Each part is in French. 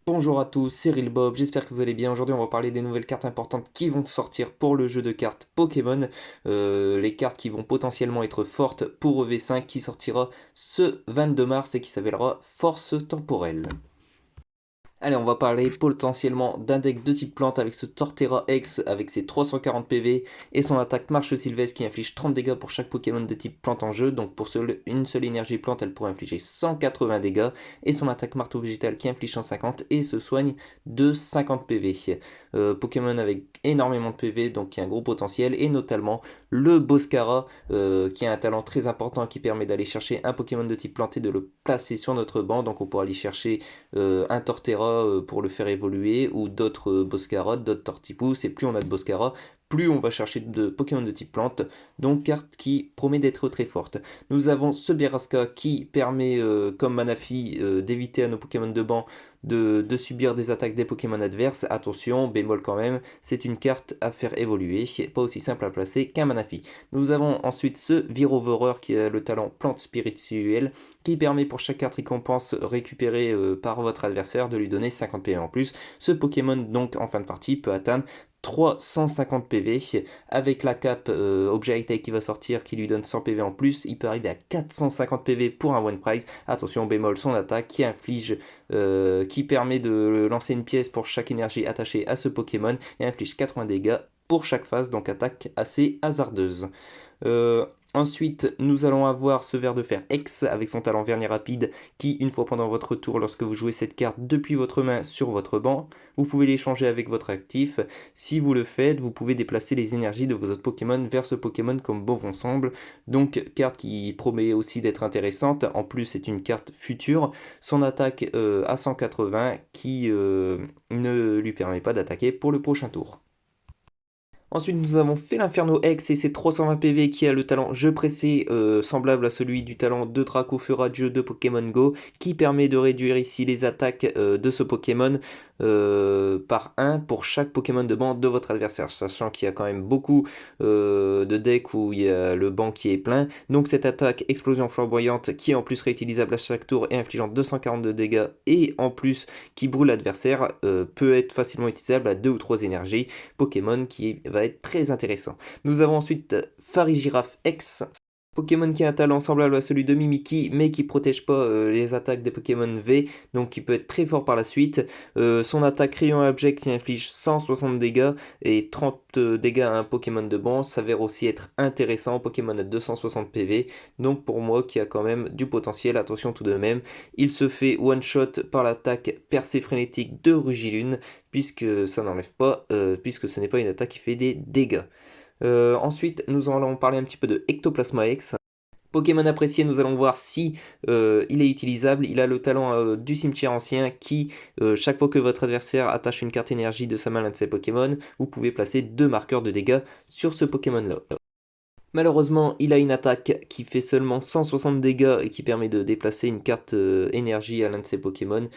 Bonjour à tous, c'est Real Bob, j'espère que vous allez bien. Aujourd'hui on va parler des nouvelles cartes importantes qui vont sortir pour le jeu de cartes Pokémon. Les cartes qui vont potentiellement être fortes pour EV5 qui sortira ce 22 mars et qui s'appellera Force Temporelle. Allez, on va parler potentiellement d'un deck de type plante avec ce Torterra X avec ses 340 PV et son attaque Marche Sylvestre qui inflige 30 dégâts pour chaque Pokémon de type plante en jeu. Donc pour une seule énergie plante, elle pourrait infliger 180 dégâts et son attaque Marteau Végétal qui inflige 150 et se soigne de 50 PV. Pokémon avec énormément de PV, donc qui a un gros potentiel, et notamment le Boscara qui a un talent très important qui permet d'aller chercher un Pokémon de type plante et de le placer sur notre banc. Donc on pourra aller chercher un Torterra pour le faire évoluer, ou d'autres Boscara, d'autres Tortipousse, et plus on a de Boscara, plus on va chercher de Pokémon de type plante, donc carte qui promet d'être très forte. Nous avons ce Beraska qui permet, comme Manafi, d'éviter à nos Pokémon de banc de subir des attaques des Pokémon adverses. Attention, bémol quand même, c'est une carte à faire évoluer, pas aussi simple à placer qu'un Manafi. Nous avons ensuite ce Virovoreur qui a le talent plante spirituelle, qui permet pour chaque carte récompense récupérée par votre adversaire de lui donner 50 PV en plus. Ce Pokémon donc en fin de partie peut atteindre 350 PV avec la cape objet high-tech qui va sortir qui lui donne 100 PV en plus. Il peut arriver à 450 PV pour un one prize. Attention, bémol, son attaque qui inflige qui permet de lancer une pièce pour chaque énergie attachée à ce Pokémon et inflige 80 dégâts pour chaque phase, donc attaque assez hasardeuse. Ensuite, nous allons avoir ce ver de fer X avec son talent vernis rapide qui, une fois pendant votre tour, lorsque vous jouez cette carte depuis votre main sur votre banc, vous pouvez l'échanger avec votre actif. Si vous le faites, vous pouvez déplacer les énergies de vos autres Pokémon vers ce Pokémon comme bon vous semble. Donc, carte qui promet aussi d'être intéressante. En plus, c'est une carte future. Son attaque à 180 qui ne lui permet pas d'attaquer pour le prochain tour. Ensuite, nous avons fait l'Inferno X et ses 320 PV qui a le talent Jeu Pressé, semblable à celui du talent de Draco Furadieu de Pokémon Go, qui permet de réduire ici les attaques de ce Pokémon par 1 pour chaque Pokémon de banc de votre adversaire, sachant qu'il y a quand même beaucoup de decks où il y a le banc qui est plein. Donc cette attaque Explosion Flamboyante qui est en plus réutilisable à chaque tour et infligeant 242 dégâts et en plus qui brûle l'adversaire peut être facilement utilisable à 2 ou 3 énergies. Pokémon qui va être très intéressant. Nous avons ensuite Farigiraf X, Pokémon qui a un talent semblable à celui de Mimikyu, mais qui protège pas les attaques des Pokémon V, donc qui peut être très fort par la suite. Son attaque Rayon Abject qui inflige 160 dégâts et 30 dégâts à un Pokémon de banc s'avère aussi être intéressant. Pokémon à 260 PV, donc pour moi qui a quand même du potentiel. Attention tout de même, il se fait one-shot par l'attaque percée frénétique de Rugilune, puisque ça n'enlève pas, puisque ce n'est pas une attaque qui fait des dégâts. Ensuite, nous allons parler un petit peu de Ectoplasma X. Pokémon apprécié, nous allons voir si il est utilisable. Il a le talent du cimetière ancien qui, chaque fois que votre adversaire attache une carte énergie de sa main à l'un de ses Pokémon, vous pouvez placer 2 marqueurs de dégâts sur ce Pokémon-là. Malheureusement, il a une attaque qui fait seulement 160 dégâts et qui permet de déplacer une carte énergie à l'un de ses Pokémon,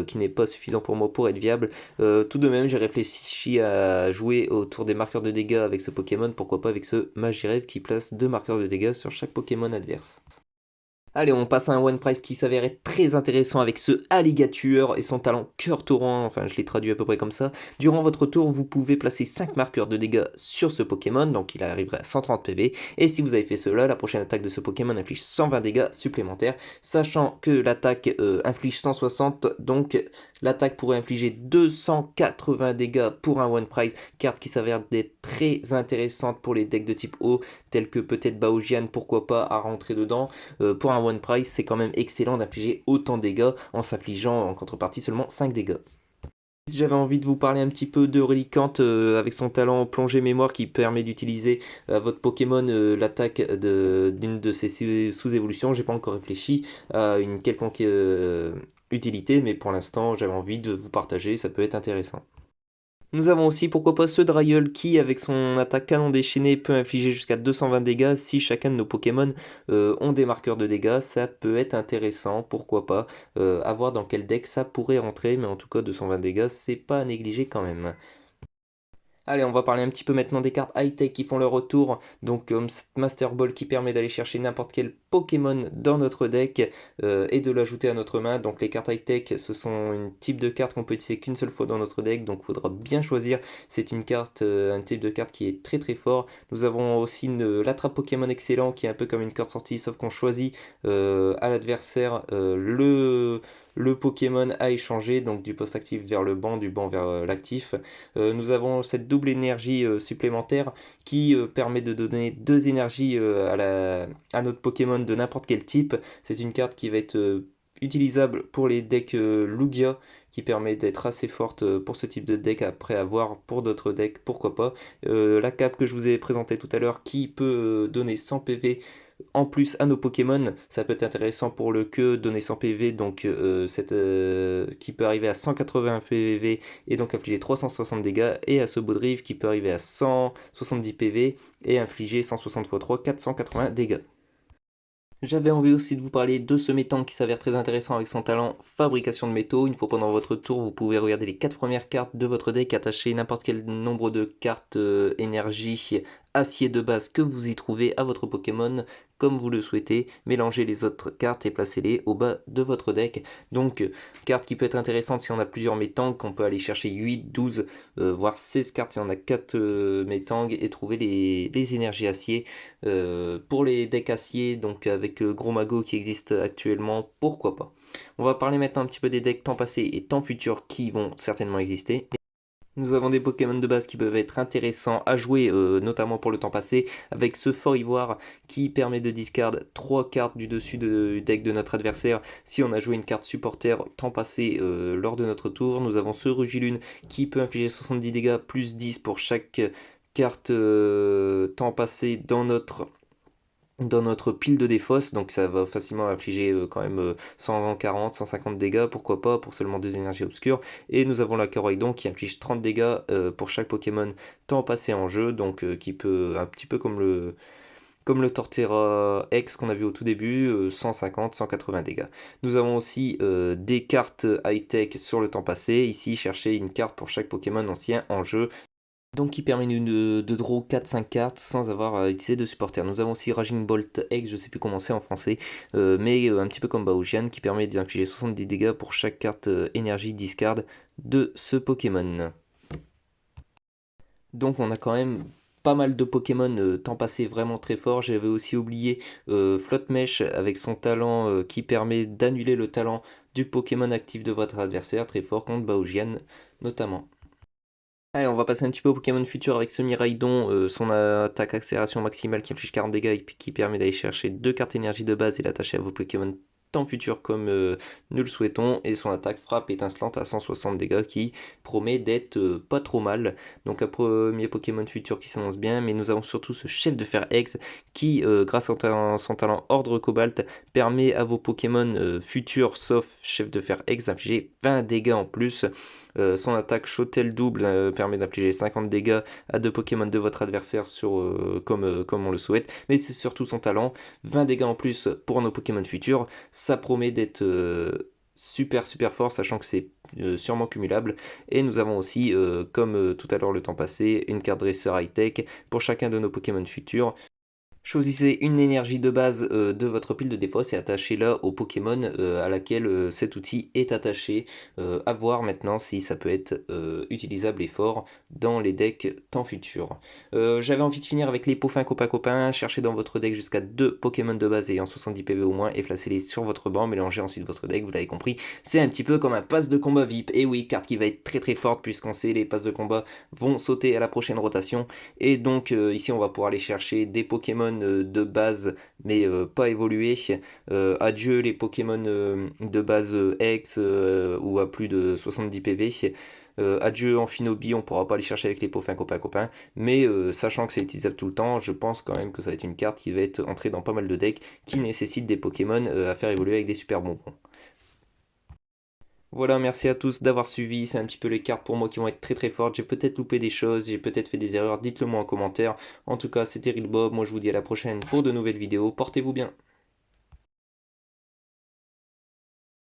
qui n'est pas suffisant pour moi pour être viable. Tout de même, j'ai réfléchi à jouer autour des marqueurs de dégâts avec ce Pokémon, pourquoi pas avec ce Magirev qui place 2 marqueurs de dégâts sur chaque Pokémon adverse. Allez, on passe à un One Prize qui s'avère être très intéressant avec ce Alligator et son talent Cœur Torrent, enfin je l'ai traduit à peu près comme ça. Durant votre tour, vous pouvez placer 5 marqueurs de dégâts sur ce Pokémon, donc il arriverait à 130 PV. Et si vous avez fait cela, la prochaine attaque de ce Pokémon inflige 120 dégâts supplémentaires, sachant que l'attaque inflige 160, donc l'attaque pourrait infliger 280 dégâts pour un One Prize, carte qui s'avère d'être très intéressante pour les decks de type O, tels que peut-être Baojian, pourquoi pas, à rentrer dedans. Pour un One Price, c'est quand même excellent d'infliger autant de dégâts en s'infligeant en contrepartie seulement 5 dégâts. J'avais envie de vous parler un petit peu de Reliquante avec son talent plongée mémoire qui permet d'utiliser votre Pokémon l'attaque d'une de ses sous-évolutions. J'ai pas encore réfléchi à une quelconque utilité, mais pour l'instant j'avais envie de vous partager, ça peut être intéressant. Nous avons aussi, pourquoi pas, ce Dryol qui, avec son attaque canon déchaîné, peut infliger jusqu'à 220 dégâts si chacun de nos Pokémon ont des marqueurs de dégâts. Ça peut être intéressant, pourquoi pas, à voir dans quel deck ça pourrait rentrer, mais en tout cas 220 dégâts, c'est pas à négliger quand même. Allez, on va parler un petit peu maintenant des cartes high-tech qui font leur retour. Donc, cette Master Ball qui permet d'aller chercher n'importe quel Pokémon dans notre deck et de l'ajouter à notre main. Donc les cartes high-tech, ce sont une type de carte qu'on peut utiliser qu'une seule fois dans notre deck, donc il faudra bien choisir. C'est une carte, un type de carte qui est très très fort. Nous avons aussi l'attrape Pokémon excellent qui est un peu comme une carte sortie, sauf qu'on choisit à l'adversaire le Pokémon à échanger, donc du poste actif vers le banc, du banc vers l'actif. Nous avons cette double énergie supplémentaire qui permet de donner 2 énergies à notre Pokémon de n'importe quel type. C'est une carte qui va être utilisable pour les decks Lugia, qui permet d'être assez forte pour ce type de deck, après avoir pour d'autres decks, pourquoi pas. La cape que je vous ai présentée tout à l'heure qui peut donner 100 PV en plus à nos Pokémon, ça peut être intéressant pour le queue, donner 100 PV, donc qui peut arriver à 180 PV et donc infliger 360 dégâts, et à ce Baudrive qui peut arriver à 170 PV et infliger 160 x 3, 480 dégâts. J'avais envie aussi de vous parler de ce métank qui s'avère très intéressant avec son talent fabrication de métaux. Une fois pendant votre tour, vous pouvez regarder les 4 premières cartes de votre deck, attacher n'importe quel nombre de cartes énergie acier de base que vous y trouvez à votre Pokémon comme vous le souhaitez, mélangez les autres cartes et placez-les au bas de votre deck. Donc carte qui peut être intéressante si on a plusieurs métangs, on peut aller chercher 8, 12, voire 16 cartes si on a 4 métangs et trouver les énergies acier. Pour les decks acier, donc avec Gros Mago qui existe actuellement, pourquoi pas. On va parler maintenant un petit peu des decks temps passé et temps futur qui vont certainement exister. Nous avons des Pokémon de base qui peuvent être intéressants à jouer, notamment pour le temps passé, avec ce Fort Ivoire qui permet de discard 3 cartes du dessus du deck de notre adversaire si on a joué une carte supporter temps passé lors de notre tour. Nous avons ce Rugilune qui peut infliger 70 dégâts plus 10 pour chaque carte temps passé dans notre pile de défausse, donc ça va facilement infliger quand même 140, 150 dégâts, pourquoi pas, pour seulement 2 énergies obscures. Et nous avons la Coroidon qui inflige 30 dégâts pour chaque Pokémon temps passé en jeu, donc qui peut, un petit peu comme le Torterra X qu'on a vu au tout début, 150, 180 dégâts. Nous avons aussi des cartes high-tech sur le temps passé, ici chercher une carte pour chaque Pokémon ancien en jeu, donc qui permet de draw 4-5 cartes sans avoir à utiliser de supporter. Nous avons aussi Raging Bolt X, je sais plus comment c'est en français, mais un petit peu comme Baojian, qui permet d'infliger 70 dégâts pour chaque carte énergie discard de ce Pokémon. Donc on a quand même pas mal de Pokémon temps passé vraiment très fort. J'avais aussi oublié Flottmesh avec son talent qui permet d'annuler le talent du Pokémon actif de votre adversaire, très fort contre Baojian notamment. Allez, on va passer un petit peu au Pokémon futur avec ce Miraidon, son attaque accélération maximale qui inflige 40 dégâts et puis qui permet d'aller chercher 2 cartes énergie de base et l'attacher à vos Pokémon temps futur comme nous le souhaitons. Et son attaque frappe étincelante à 160 dégâts qui promet d'être pas trop mal. Donc un premier Pokémon futur qui s'annonce bien, mais nous avons surtout ce chef de fer X qui, grâce à son talent Ordre Cobalt, permet à vos Pokémon futurs, sauf chef de fer X, d'infliger 20 dégâts en plus. Son attaque Shotel double permet d'infliger 50 dégâts à 2 Pokémon de votre adversaire comme on le souhaite. Mais c'est surtout son talent, 20 dégâts en plus pour nos Pokémon futurs. Ça promet d'être super fort, sachant que c'est sûrement cumulable. Et nous avons aussi, comme tout à l'heure le temps passé, une carte dresseur high-tech pour chacun de nos Pokémon futurs. Choisissez une énergie de base de votre pile de défausse et attachez-la au Pokémon à laquelle cet outil est attaché. À voir maintenant si ça peut être utilisable et fort dans les decks temps futurs. J'avais envie de finir avec les peaux fins copain-copain. Cherchez dans votre deck jusqu'à 2 Pokémon de base ayant 70 PV au moins et placez-les sur votre banc. Mélangez ensuite votre deck, vous l'avez compris. C'est un petit peu comme un pass de combat VIP. Et oui, carte qui va être très forte puisqu'on sait les passes de combat vont sauter à la prochaine rotation. Et donc ici on va pouvoir aller chercher des Pokémon de base mais pas évolués. Adieu les Pokémon de base X ou à plus de 70 PV. Adieu Amphinobi, on pourra pas aller chercher avec les peaux fins copain, mais sachant que c'est utilisable tout le temps, je pense quand même que ça va être une carte qui va être entrée dans pas mal de decks qui nécessitent des Pokémon à faire évoluer avec des super bonbons. Voilà, merci à tous d'avoir suivi, c'est un petit peu les cartes pour moi qui vont être très fortes, j'ai peut-être loupé des choses, j'ai peut-être fait des erreurs, dites-le moi en commentaire. En tout cas, c'était Real Bob, moi je vous dis à la prochaine pour de nouvelles vidéos, portez-vous bien.